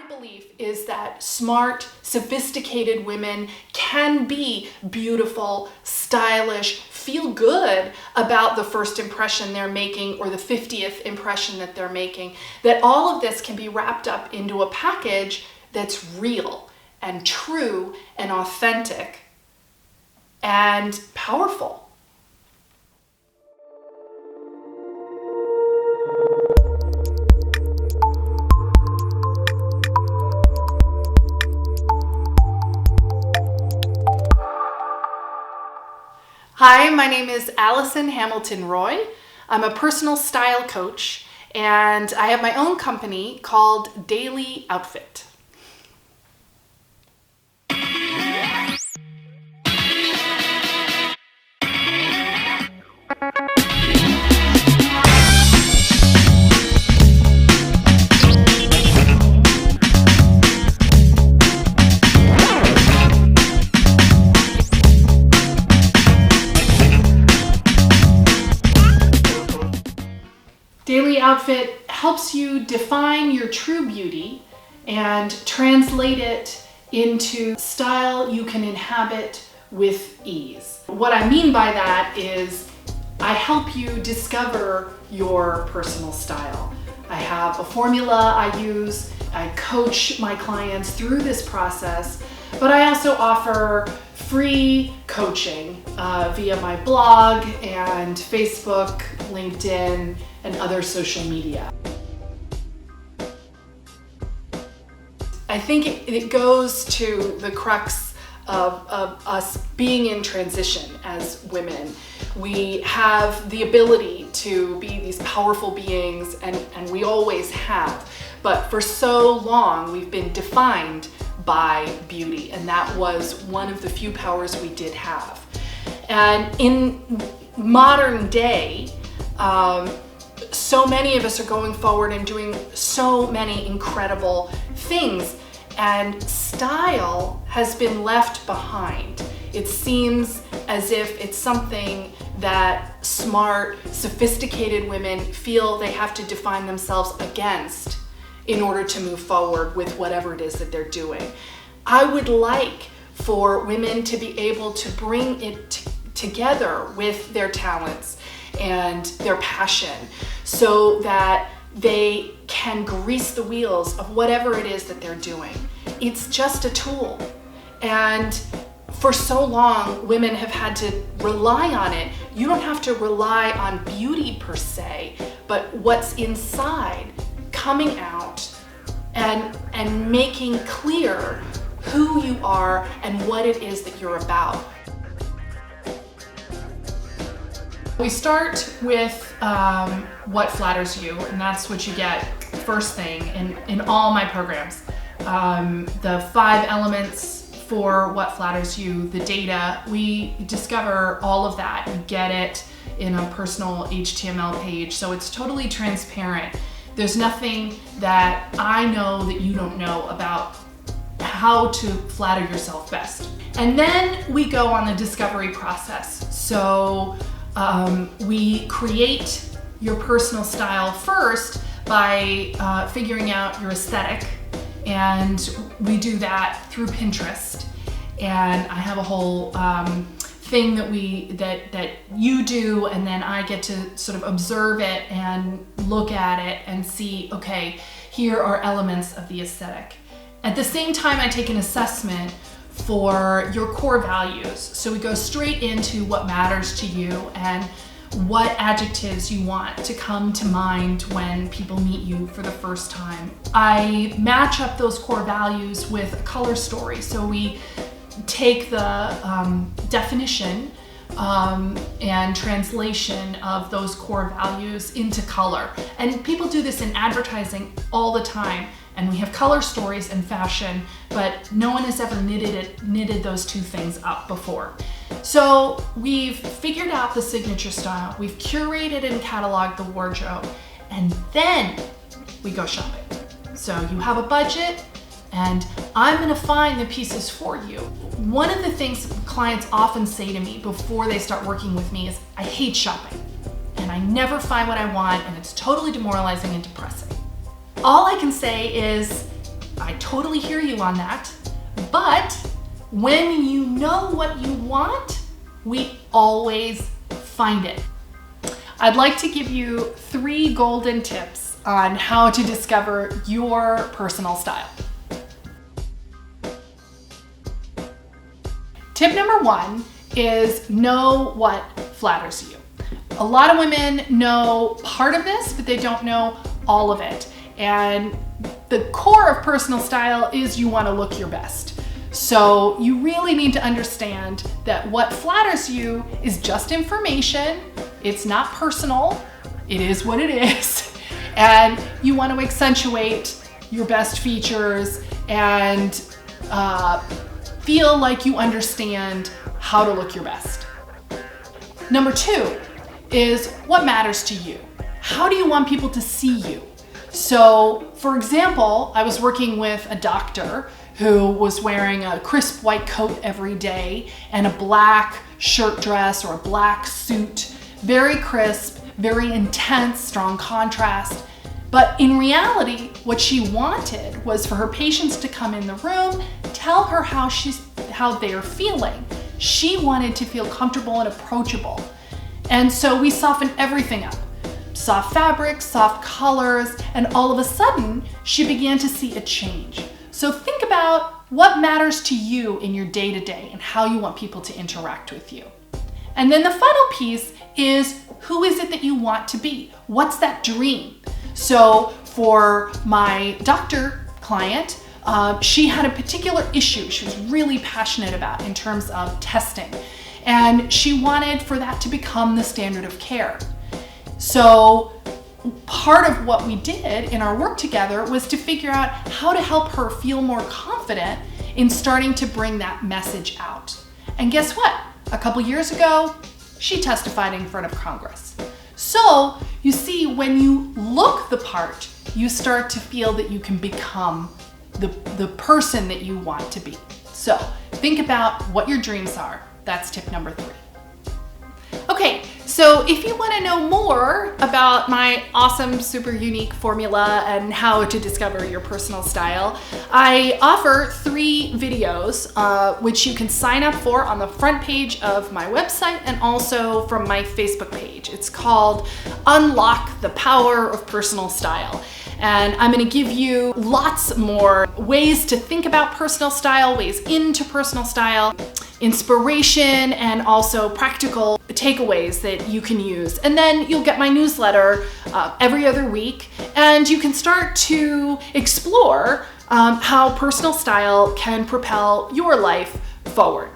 belief is that smart, sophisticated women can be beautiful, stylish, feel good about the first impression they're making or the 50th impression that they're making. That all of this can be wrapped up into a package that's real and true and authentic and powerful. Hi, my name is Allison Hamilton Rohe. I'm a personal style coach, and I have my own company called Daily Outfit. Daily Outfit helps you define your true beauty and translate it into style you can inhabit with ease. What I mean by that is I help you discover your personal style. I have a formula I use. I coach my clients through this process, but I also offer free coaching via my blog and Facebook, LinkedIn, and other social media. I think it goes to the crux of us being in transition as women. We have the ability to be these powerful beings, and we always have. But for so long, we've been defined by beauty, and that was one of the few powers we did have. And in modern day, so many of us are going forward and doing so many incredible things, and style has been left behind. It seems as if it's something that smart, sophisticated women feel they have to define themselves against in order to move forward with whatever it is that they're doing. I would like for women to be able to bring it together with their talents and their passion so that they can grease the wheels of whatever it is that they're doing. It's just a tool. And for so long, women have had to rely on it. You don't have to rely on beauty per se, but what's inside coming out and making clear who you are and what it is that you're about. We start with what flatters you, and that's what you get first thing in all my programs. The 5 elements for what flatters you, the data, we discover all of that. You get it in a personal HTML page, so it's totally transparent. There's nothing that I know that you don't know about how to flatter yourself best. And then we go on the discovery process. So we create your personal style first by figuring out your aesthetic, and we do that through Pinterest. And I have a whole thing that you do, and then I get to sort of observe it and look at it and see, okay, here are elements of the aesthetic. At the same time, I take an assessment for your core values. So we go straight into what matters to you and what adjectives you want to come to mind when people meet you for the first time. I match up those core values with a color story. So we take the definition and translation of those core values into color. And people do this in advertising all the time. And we have color stories and fashion, but no one has ever knitted those two things up before. So we've figured out the signature style, we've curated and cataloged the wardrobe, and then we go shopping. So you have a budget, and I'm gonna find the pieces for you. One of the things clients often say to me before they start working with me is, I hate shopping, and I never find what I want, and it's totally demoralizing and depressing. All I can say is, I totally hear you on that. But when you know what you want, we always find it. I'd like to give you 3 golden tips on how to discover your personal style. Tip number 1 is know what flatters you. A lot of women know part of this, but they don't know all of it. And the core of personal style is you want to look your best. So you really need to understand that what flatters you is just information. It's not personal. It is what it is. And you want to accentuate your best features and feel like you understand how to look your best. Number 2 is what matters to you. How do you want people to see you? So, for example, I was working with a doctor who was wearing a crisp white coat every day and a black shirt dress or a black suit, very crisp, very intense, strong contrast. But in reality, what she wanted was for her patients to come in the room, tell her how they're feeling. She wanted to feel comfortable and approachable. And so we softened everything up. Soft fabrics, soft colors, and all of a sudden, she began to see a change. So think about what matters to you in your day-to-day and how you want people to interact with you. And then the final piece is, who is it that you want to be? What's that dream? So for my doctor client, she had a particular issue she was really passionate about in terms of testing. And she wanted for that to become the standard of care. So part of what we did in our work together was to figure out how to help her feel more confident in starting to bring that message out. And guess what? A couple years ago, she testified in front of Congress. So you see, when you look the part, you start to feel that you can become the person that you want to be. So think about what your dreams are. That's tip number 3. Okay, so if you want to know more about my awesome, super unique formula and how to discover your personal style, I offer 3 videos, which you can sign up for on the front page of my website and also from my Facebook page. It's called Unlock the Power of Personal Style. And I'm going to give you lots more ways to think about personal style, ways into personal style, inspiration, and also practical takeaways that you can use. And then you'll get my newsletter every other week, and you can start to explore how personal style can propel your life forward.